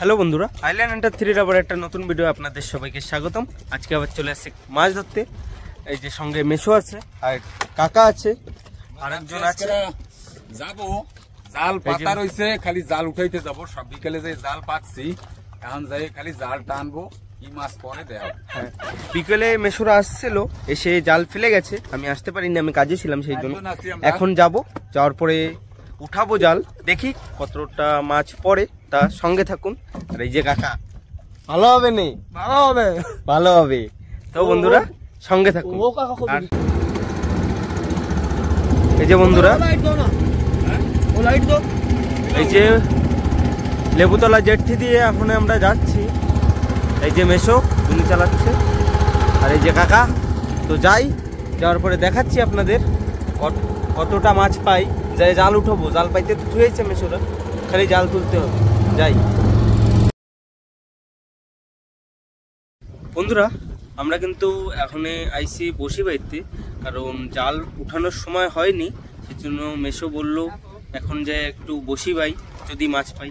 Hello বন্ধুরা, island Hunter 3 আবার একটা নতুন ভিডিও আপনাদের সবাইকে স্বাগতম। আজকে আবার চলে আসছে মাছ ধরতে। এই যে সঙ্গে মেশো আছে আর কাকা আছে, আরেকজন আছে। যাবো জাল পাতা রয়েছে, খালি জাল উঠাইতে যাবো। সব বিকেলে যে জাল পাচ্ছি, এখন যাই খালি জাল টানবো। কি মাছ পরে দেওয়া। হ্যাঁ, বিকেলে মেশোরা আসছিল, এসে জাল ফেলে গেছে। আমি আসতে পারিনি, আমি কাজে ছিলাম সেই জন্য। এখন যাব, যাওয়ার পরে উঠাবো জাল, দেখি কতটা মাছ পড়ে, তা সঙ্গে থাকুন। আর এই যে কাকা, ভালো হবে নে? ভালো হবে, ভালো হবে। তো বন্ধুরা সঙ্গে থাকুন। এই যে বন্ধুরা, এই যে লেবুতলা জেঠি দিয়ে এখন আমরা যাচ্ছি। এই যে মেশো উনি চালাচ্ছে, আর এই যে কাকা। তো যাই, যাওয়ার পরে দেখাচ্ছি আপনাদের কতটা মাছ পাই। যাই জাল উঠাবো, জাল পাইতে তো ধুয়েছে মেশোরা, খালি জাল তুলতে হবে। যাই বন্ধুরা, আমরা কিন্তু এখন আইসি বসি বাইতে, কারণ জাল উঠানোর সময় হয়নি, সেজন্য মেশো বলল এখন যে একটু বসি বাই, যদি মাছ পাই।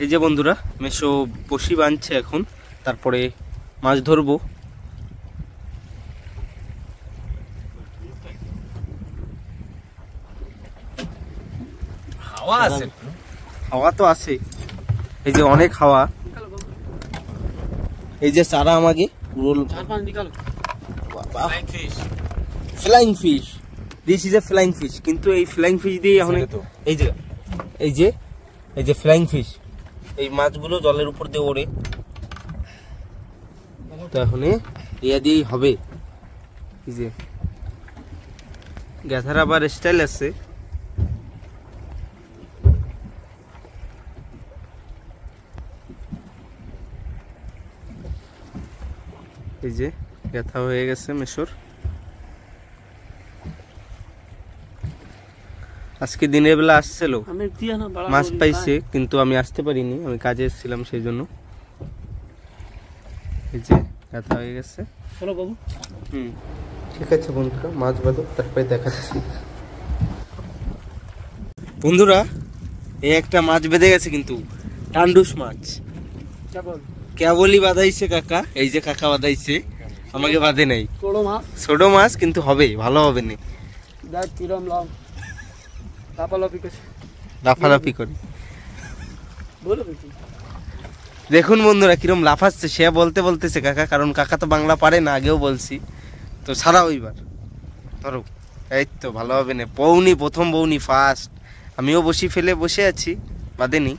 এই যে বন্ধুরা, মেশো বসি বাঁধছে এখন, তারপরে মাছ ধরবো। হাওয়া আছে, হাওয়া তো আছে, এই যে অনেক হাওয়া। এই যে চারা আমাকে flying fish, this is a flying fish. কিন্তু এই ফ্লাইং ফিশ দিয়ে এখন এই যে এই যে এই যে ফ্লাইং ফিশ, এই মাছগুলো জলের উপর দিয়ে ওড়ে। তো এখন ইয়া দিয়েই হবে। এই যে গ্যাথার আবার স্টাইল আছে। এই যে ব্যথা হয়ে গেছে মেশোর। আজকে দিনের বেলা আসছিল, মাছ পাইছে, কিন্তু আমি আসতে পারিনি, আমি কাজে এসেছিলাম সেই জন্য। এই যে ব্যথা হয়ে গেছে। ঠিক আছে বন্ধুরা, মাছ বাঁধো, তারপরে দেখাচ্ছি। বন্ধুরা, এই একটা মাছ বেঁধে গেছে, কিন্তু টান্ডুস মাছ। কেবলই বাঁধাইছে কাকা, এই যে কাকা বাঁধাইছে, আমাকে বাঁধে নাই। ছোট মাছ কিন্তু হবে, ভালো হবে না। লাফালাফি করে দেখুন বন্ধুরা কিরম লাফাচ্ছে। সে বলতেছে কাকা, কারণ কাকা তো বাংলা পারে না, আগেও বলছি। তো ছাড়াও ওইবার ধরো। এই তো ভালো হবে না, বউনি প্রথম, বউনি ফার্স্ট। আমিও বসি ফেলে বসে আছি, বাঁধেনি।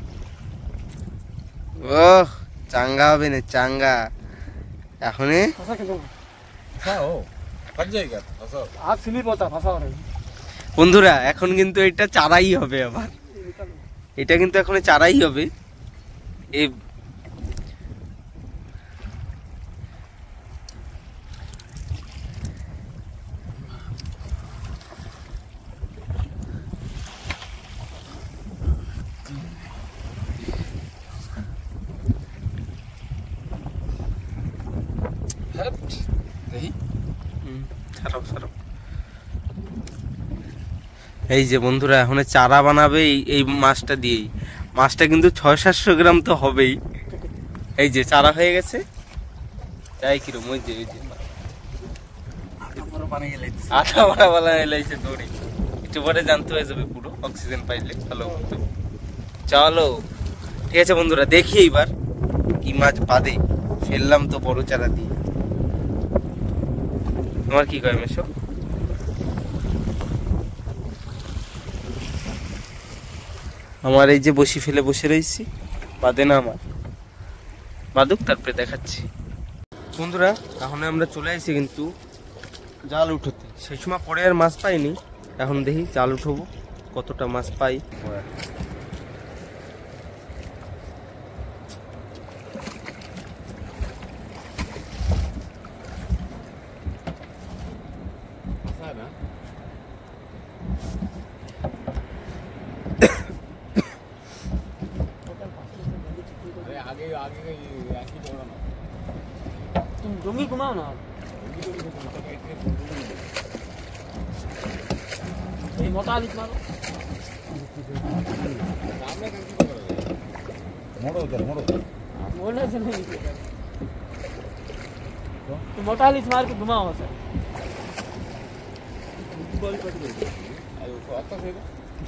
ও চাঙ্গা হবে না, চাঙ্গা। এখন বন্ধুরা এখন কিন্তু এটা চারাই হবে, আবার এটা কিন্তু এখন চারাই হবে। এই এই যে বন্ধুরা, এখন চারা বানাবে এই মাছটা দিয়েই। মাছটা কিন্তু 600-700 গ্রাম তো হবেই। এই যে চারা হয়ে গেছে, তাই কিরম ওই যে আটা মারা বলা এলাইছে দৌড়ে। একটু পরে জানতে হয়ে যাবে, পুরো অক্সিজেন পাইলে ভালো হতো। চলো ঠিক আছে বন্ধুরা, দেখি এইবার কি মাছ বাঁধে। ফেললাম তো বড় চারা দিয়ে। তোমার কি কয় মেশো? আমার এই যে বসি ফেলে বসে রয়েছি, বাঁধে না আমার, বাঁধুক তারপরে দেখাচ্ছি। বন্ধুরা এখন আমরা চলে আসছি কিন্তু জাল উঠোতে। সেই সময় পরে আর মাছ পাইনি, এখন দেখি জাল উঠবো, কতটা মাছ পাই। তুমি ঘুমাও না, এই মোটা আলিত মারো। मोड़ो उधर मोड़ो मोड़ने से नहीं निकलेगा। तो मोटा हाली मार के घुमाओ सर।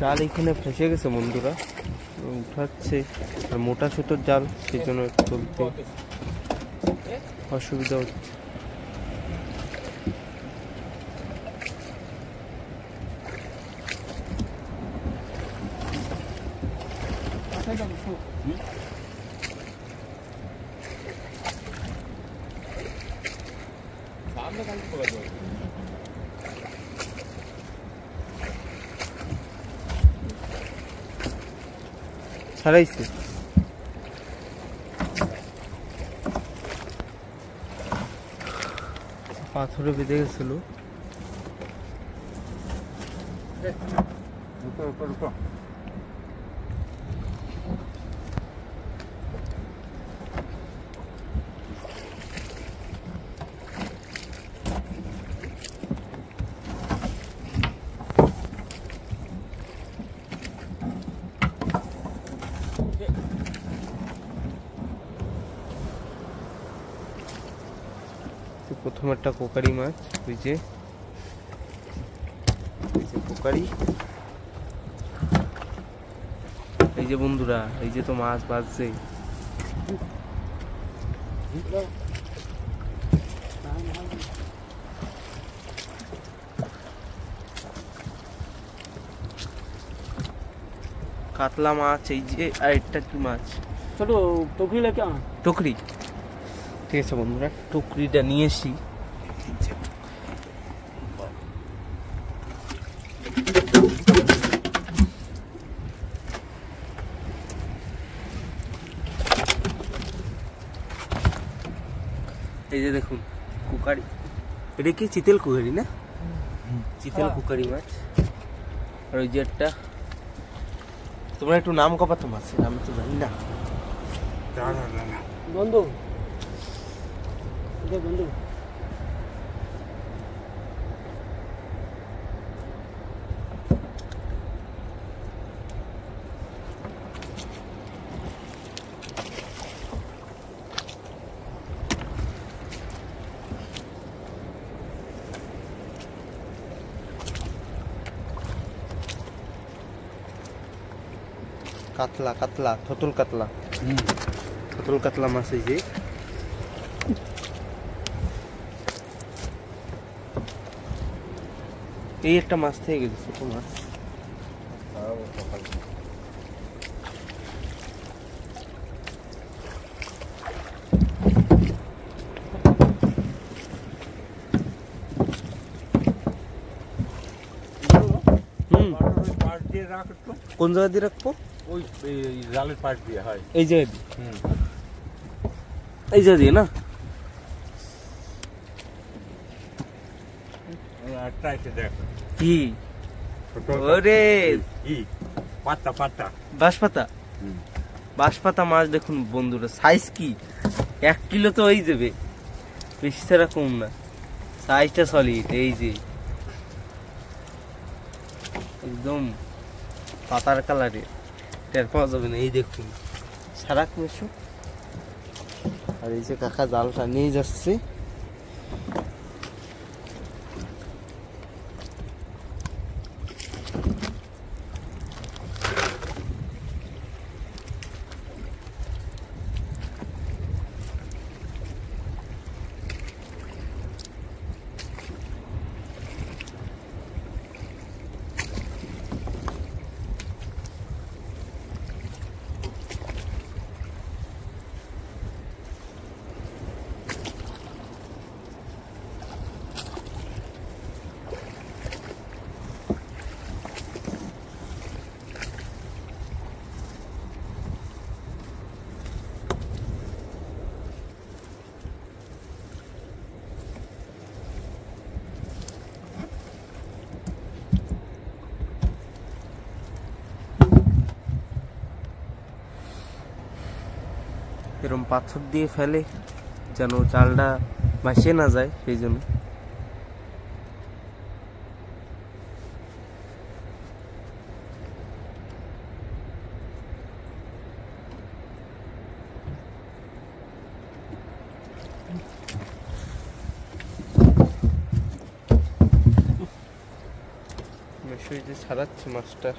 জাল এখানে ফেসে গেছে বন্ধুরা, উঠাচ্ছে আর মোটা সুতোর জাল, সেই জন্য তুলতে অসুবিধা হচ্ছে। ছাড়াইছে পাথরে বেঁধে গেছিল। रुको रुको रुको প্রথম একটা কোকারি মাছ, ওই যে কোকারি, এই যে বন্ধুরা, এই যে তো মাছ বাজছে। কাতলা মাছ, এই যে আর একটা কি মাছ, ছোট টুকরি লেকে আনো। টুকরি। ঠিক আছে বন্ধুরা, টুকরিটা নিয়ে এসি। এই যে দেখুন কুকারি, এটা কি চিতেল কুকারি না? চিতেল কুকারি মাছ। আর ওই যে একটা, তোমরা একটু নাম কপাতো মাছের, আমি তো জানি না। বন্ধু বন্ধু কাতলা, কাতলা, থতল কাতলা, থতল কাতলা মাছ। এই যে এই একটা মাছ থেকে গেছে, ছোট মাছ। কোন জায়গা দিয়ে রাখবো? ওই জালের পাশ দিয়ে হয় এই জায়গা দিয়ে, এই জায়গা দিয়ে না? কি ওরে পাতা পাতা বাঁশপাতা, বাঁশপাতা মাছ দেখুন বন্ধুরা, সাইজ কি 1 কিলো তো হয়ে যাবে, বেশি ছাড়া কম না, সাইজটা সলিড। এই যে একদম পাতার কালারে, টের পাওয়া যাবে না। এই দেখুন সারাক মেশো। আর এই যে কাকা জালটা নিয়ে যাচ্ছে। এরকম পাথর দিয়ে ফেলে যেন জালটা ভাসিয়ে না যায়, সেই জন্য। এই যে ছাড়াচ্ছে মাছটা।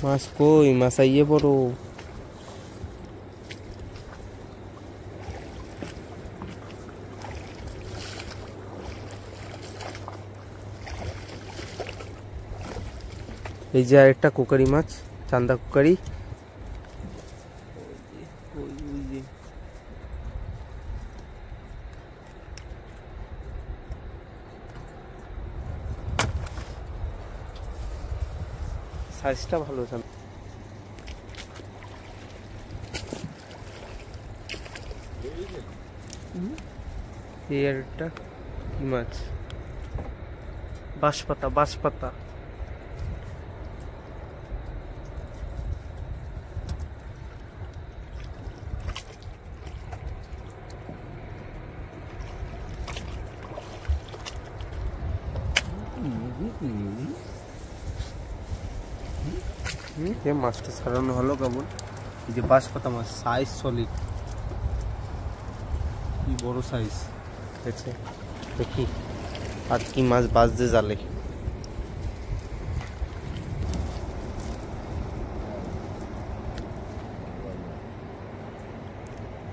মাছ কই? মাছ আইয়ে বড়। এই যে আরেকটা কোকারি মাছ, চান্দা কোকারি। সাইজটা ভালো। এই আরেকটা কি মাছ? বাঁশপাতা, বাঁশপাতা। মাছটা ছাড়ানো হলো কেবল। এই যে বাঁশপাতা মাছ, সাইজ সলিড, কি বড় সাইজ। দেখছে, দেখি আর কি মাছ বাজছে জালে।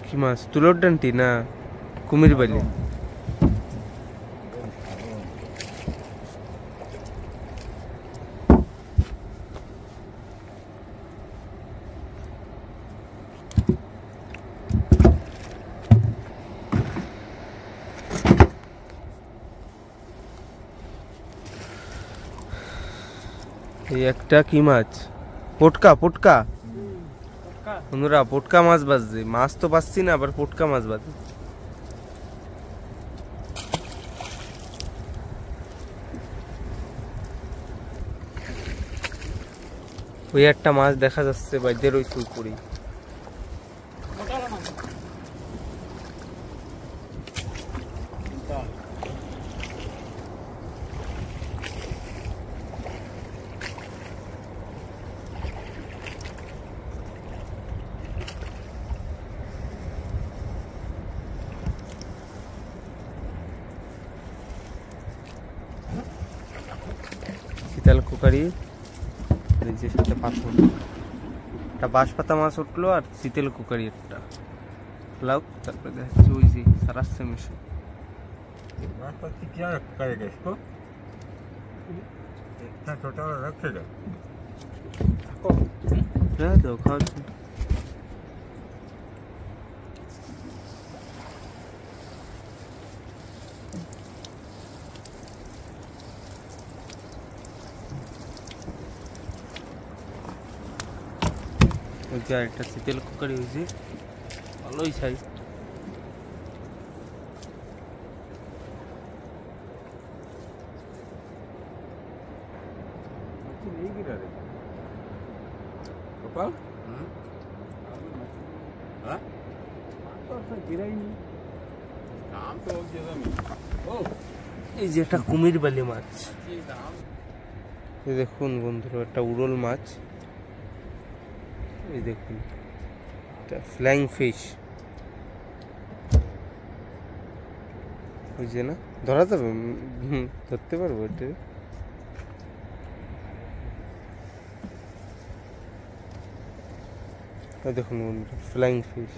কি মাছ? তুলোর ডান্টি না কুমির বালি? এই একটা কি মাছ? পটকা, পটকা। বন্ধুরা পটকা মাছ বাজছে। মাছ তো পাচ্ছি না, আবার পটকা মাছ বাজে। ওই একটা মাছ দেখা যাচ্ছে বাইদের ওই পুকুরে। শীতল কুকারি, যে সাথে পাথর। একটা বাঁশপাতা মাছ উঠলো আর শীতল কুকারি একটা লাউ। তারপরে দেখাচ্ছি ওই যে সারাচ্ছে মিশে। খাওয়াচ্ছি। একটা শীতল কুকারি হয়েছে, ভালোই সাইজ। এই যে একটা কুমির বালি মাছ। দেখুন বন্ধুরা, একটা উড়ল মাছ। এই দেখুন, এটা ফ্লাইং ফিশ। বুঝছে না? ধরা যাবে? ধরতে পারবো এটা? দেখুন বন্ধুরা, ফ্লাইং ফিশ।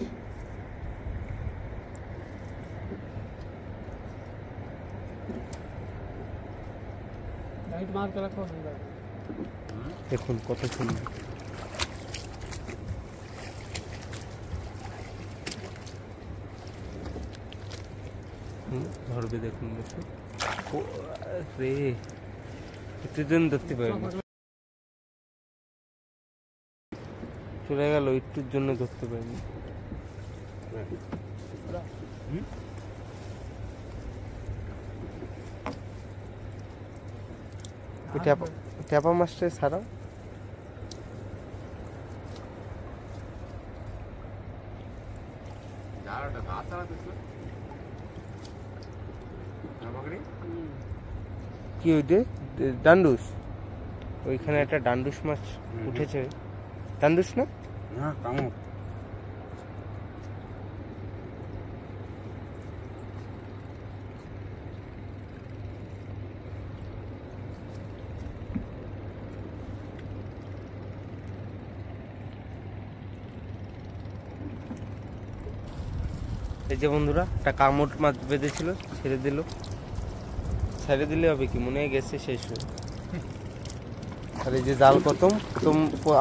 দেখুন কত সুন্দর। ধরবে দেখুন রে, এতদিন ধরতে পারিনি। চলে গেল, একটুর জন্য ধরতে পারিনি। ট্যাপা মাছটা ছাড়া কি ওইটা? ডান্ডুস, ওইখানে একটা ডান্ডুস মাছ উঠেছে। ডান্ডুস না? না কামড়। এই যে বন্ধুরা, একটা কামড় মাছ বেঁধেছিল, ছেড়ে দিলে হবে কি, মনে হয় গেছে শেষ হয়ে। আর এই যে জাল খতম,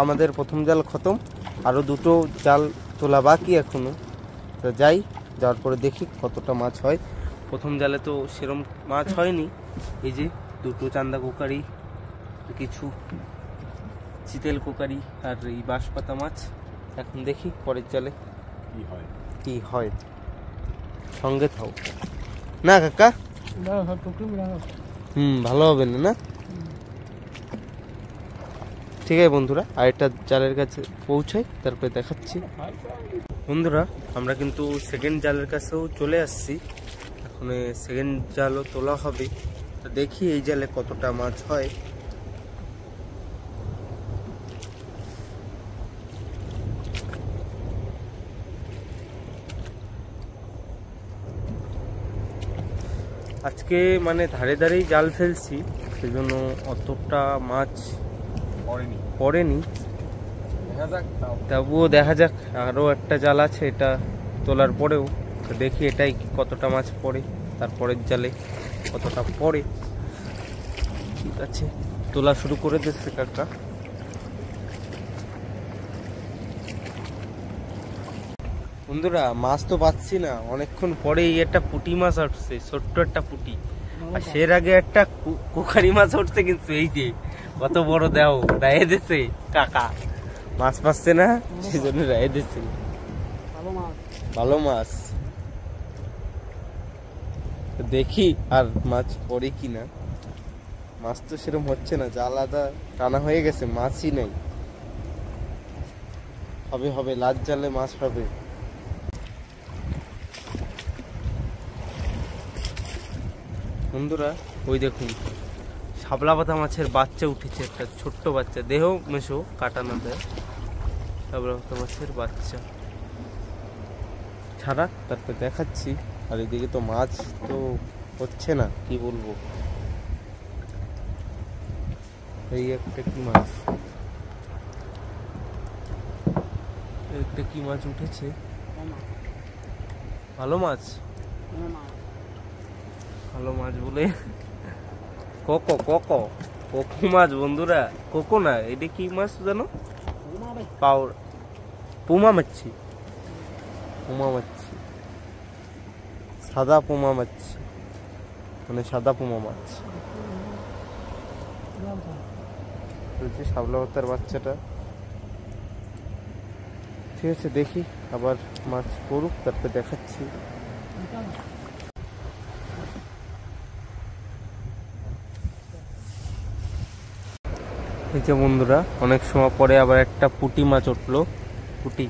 আমাদের প্রথম জাল খতম, আরো দুটো জাল তোলা বাকি এখনো। তো যাই, যাওয়ার পরে দেখি কতটা মাছ হয়। প্রথম জালে তো সেরম মাছ হয়নি, এই যে দুটো চান্দা কোকারি, কিছু চিতেল কোকারি আর এই বাঁশপাতা মাছ। এখন দেখি পরের জালে কি হয়। সঙ্গে থাও না কাকা? ভালো হবে না? ঠিক আছে বন্ধুরা, আরেকটা জালের কাছে পৌঁছাই, তারপরে দেখাচ্ছি। বন্ধুরা, আমরা কিন্তু সেকেন্ড জালের কাছেও চলে আসছি। এখন সেকেন্ড জালও তোলা হবে, তো দেখি এই জালে কতটা মাছ হয়। আজকে মানে ধারে ধারেই জাল ফেলছি, সেজন্য অতটা মাছ পড়েনি। তবুও দেখা যাক, আরও একটা জাল আছে এটা তোলার পরেও, তো দেখি এটাই কতটা মাছ পড়ে, তারপরের জালে কতটা পড়ে। ঠিক আছে, তোলা শুরু করে দিচ্ছে কাকা। বন্ধুরা, মাছ তো পাচ্ছি না, অনেকক্ষণ পরেই একটা পুঁটি মাছ উঠছে, ছোট্ট একটা পুঁটি। আর সের আগে একটা কোকারি মাছ উঠছে, কিন্তু এই যে কত বড় দেও, রায়ে দিচ্ছে কাকা। মাছ পাচ্ছে না, সেই জন্য রায়ে দিচ্ছে। ভালো মাছ, দেখি আর মাছ পড়ে কিনা। মাছ তো সেরকম হচ্ছে না, জাল আদা টানা হয়ে গেছে, মাছই নেই। হবে লাজ জালে মাছ হবে। বন্ধুরা, ওই দেখুন শাপলা পাতা মাছের বাচ্চা উঠেছে, একটা ছোট্ট বাচ্চা, দেহ মেশো কাটানো দেয়। শাপলা পাতা মাছের বাচ্চা ছাড়া, তারপর দেখাচ্ছি। আর এদিকে তো মাছ তো হচ্ছে না, কি বলবো। এই একটা কি মাছ, একটা কি মাছ উঠেছে, ভালো মাছ বলে কোকো মাছ। বন্ধুরা, কোকো না, এটা কি মাছ জানো? পুমা মাছি, সাদা পুমা মাছ, মানে সাদা পুমা মাছ। শাপলা পাতার বাচ্চাটা। ঠিক আছে, দেখি আবার মাছ পড়ুক, তারপরে দেখাচ্ছি। এই যে বন্ধুরা, অনেক সময় পরে আবার একটা পুঁটি মাছ উঠলো। পুঁটি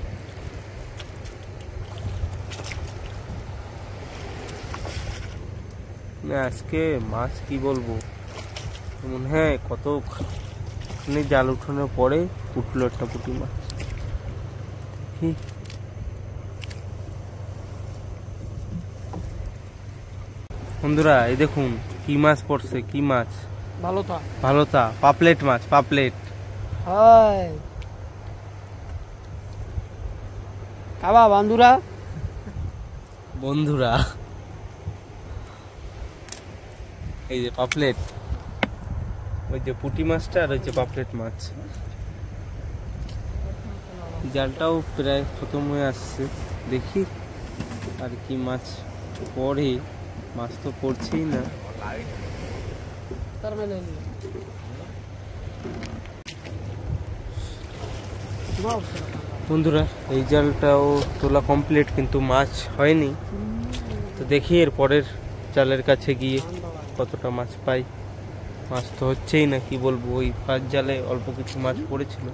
না, আজকে মাছ কি বলবো, মনে হয় কত জাল উঠানোর পরে উঠলো একটা পুঁটি মাছ। বন্ধুরা, এই দেখুন কি মাছ পড়ছে, কি মাছ, ভালোতা পাপলেট মাছ, পাপলেট। বন্ধুরা এই যে পাপলেট, ওই যে পুঁটি মাছটা আর ওই যে পাপলেট মাছ। জালটাও প্রায় খতম হয়ে আসছে, দেখি আর কি মাছ পড়ে। মাছ তো পড়ছেই না। বন্ধুরা, এই জালটাও তোলা কমপ্লিট, কিন্তু মাছ হয়নি। তো দেখি এর পরের জালের কাছে গিয়ে কতটা মাছ পাই। মাছ তো হচ্ছেই না, কি বলবো। ওই ফার্স্ট জালে অল্প কিছু মাছ পড়েছিল।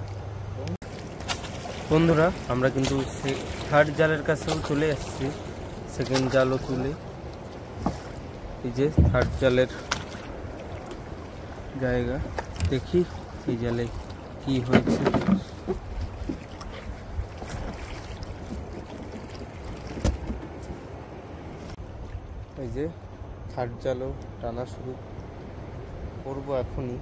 বন্ধুরা, আমরা কিন্তু থার্ড জালের কাছেও চলে আসছি, সেকেন্ড জালও তুলে। এই যে থার্ড জালের জায়গা, দেখি এই জালে কি হয়েছে। এই যে থার্ড জালও টানা শুরু করবো এখনই।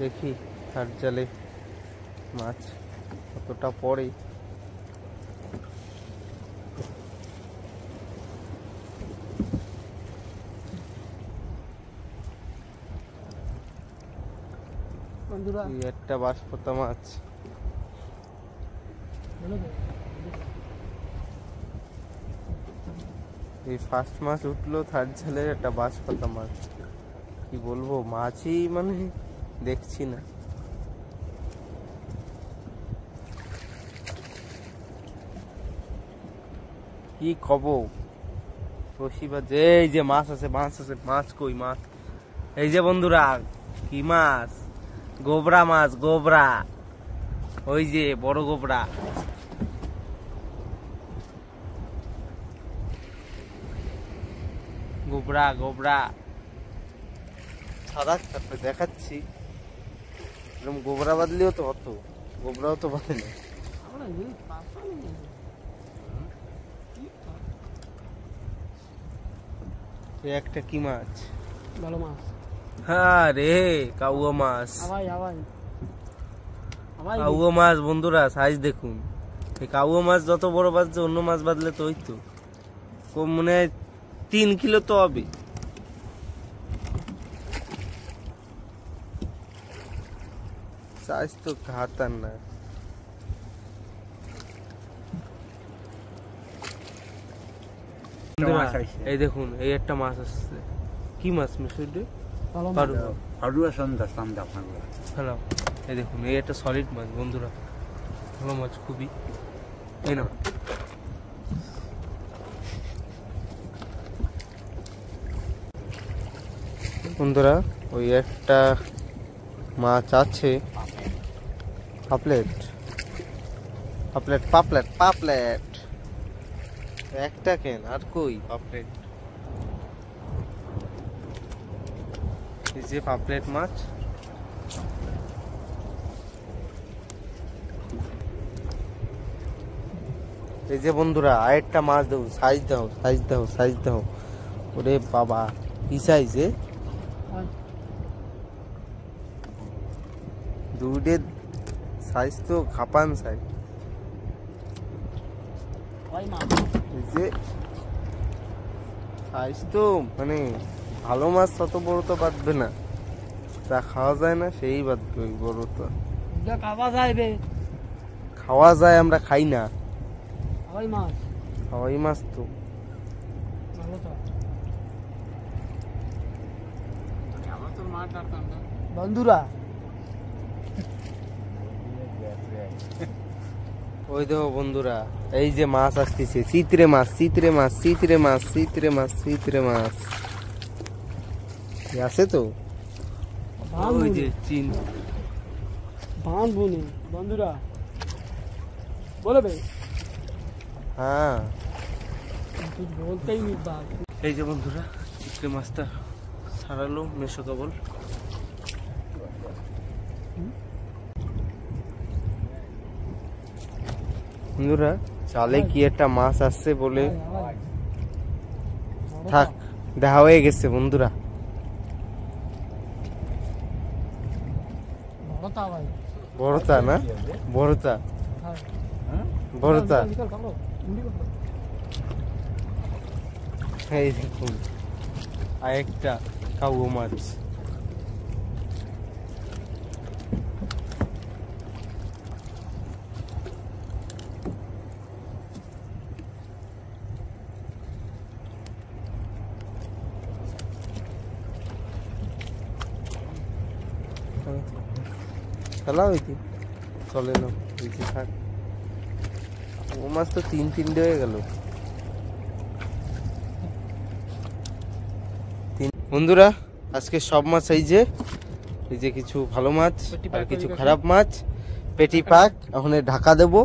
দেখি থার্ড জালে মাছ কতটা পড়ে। বন্ধুরা এই একটা বাঁশপাতা মাছ। এই ফার্স্ট মাছ উঠলো থার্ড জালের একটা বাঁশপাতা মাছ। কি বলবো, মাছই মানে দেখছি না। কি খবর রশি বাজে। এই যে মাছ আছে, মাছ আছে। মাছ কই মাছ? এই যে বন্ধুরা, কি মাছ? গোবরা মাছ, গোবরা। ওই যে বড় গোবরা। গোবরা গোবরা সাদা, তারপরে দেখাচ্ছি। এরকম গোবরা বাঁধলেও তো হতো, গোবরাও তো বাঁধে না। একটা কি মাছ? ভালো মাছ। হ্যাঁ রে, কাউয়া মাছ। কাউয়া মাছ বন্ধুরা, সাইজ দেখুন। এই কাউয়া মাছ যত বড় বাঁধছে, অন্য মাছ বাঁধলে তো ওই তো কম মনে হয় 3 কিলো তো হবে। সাইজ তো ঘাতার না। এই দেখুন, এই একটা মাছ আসছে। কি মাছ মিশুডে? হ্যালো, এই দেখুন, এই একটা সলিড মাছ বন্ধুরা, ভালো মাছ খুবই। এই না বন্ধুরা, ওই একটা মাছ আছে। পাপলেট, পাপলেট, পাপলেট, পাপলেট। একটা কেন, আর কই পাপলেট? এই যে পাপলেট মাছ। এই যে বন্ধুরা, আরেকটা মাছ দাও, সাইজ দাও, সাইজ দাও, সাইজ দাও। ওরে বাবা, কি সাইজে! দুধের সাইজ তো খাপান সাইজ। এই যে সাইজ তো মানে ভালো মাছ তত বড় তো বাঁধবে না, তা খাওয়া যায় না সেই বাঁধবে। ওই বড় তো খাওয়া যায়, খাওয়া যায়, আমরা খাই না। হাওয়াই মাছ, হাওয়াই মাছ তো ভালো তো। বন্ধুরা ওই দেখো বন্ধুরা, এই যে মাছ আসতেছে, চিত্রে মাছ, চিত্রে মাছ, চিত্রে মাছ, চিত্রে মাছ, চিত্রে মাছ আছে তো। ওই যে চিন ভান বুনি বন্ধুরা, বলে ভাই। হ্যাঁ, তুই বলতেই নি বাপ। এই যে বন্ধুরা, চিত্রে মাছটা ছাড়ালো মেশো কেবল। বন্ধুরা, চালে কি একটা মাছ আসছে বলে থাক, দেখা হয়ে গেছে বন্ধুরা। বড়তা না, বড়তা, বড়তা। এই দেখুন, আর একটা কাউয়া মাছ। খেলা হইতি চলে না, বেশি থাক। ও মাছ তো 3-3 হয়ে গেল। বন্ধুরা, আজকে সব মাছ এই যে কিছু ভালো মাছ আর কিছু খারাপ মাছ, পেটি পাক। এখন ঢাকা দেবো।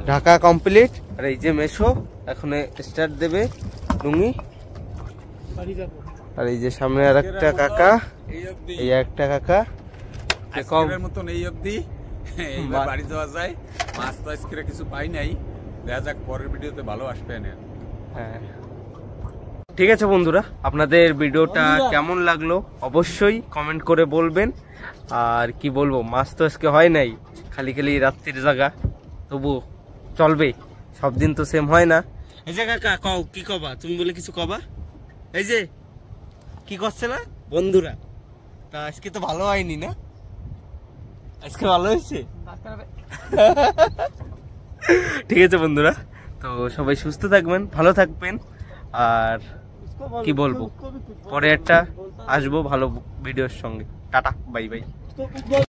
ঢাকা কমপ্লিট। আর এই যে মেশো এখন স্টার্ট দেবে লুঙ্গি। বাড়ি যাবো। আর এই যে সামনে আর একটা কাকা, এই অবধি এই একটা কাকা আজকের মতন এই অবধি। এইবার বাড়ি যাওয়া যায়। মাছ তো আজকে কিছু পাই নাই, দেখা যাক পরের ভিডিওতে ভালো আসবে না। হ্যাঁ ঠিক আছে বন্ধুরা, আপনাদের ভিডিওটা কেমন লাগলো অবশ্যই কমেন্ট করে বলবেন। আর কি বলবো, মাছ তো আজকে হয় নাই, খালি খালি রাত্রির জায়গা, তবু চলবে, সব দিন তো সেম হয় না। এই যে কাকা কও, কি কবা তুমি, বলে কিছু কবা? এই যে কি করছে না বন্ধুরা, তা আজকে তো ভালো হয়নি না, আজকে ভালো হয়েছে। ঠিক আছে বন্ধুরা, তো সবাই সুস্থ থাকবেন, ভালো থাকবেন। আর কি বলবো, পরে একটা আসবো ভালো ভিডিওর সঙ্গে। Tata, bye bye.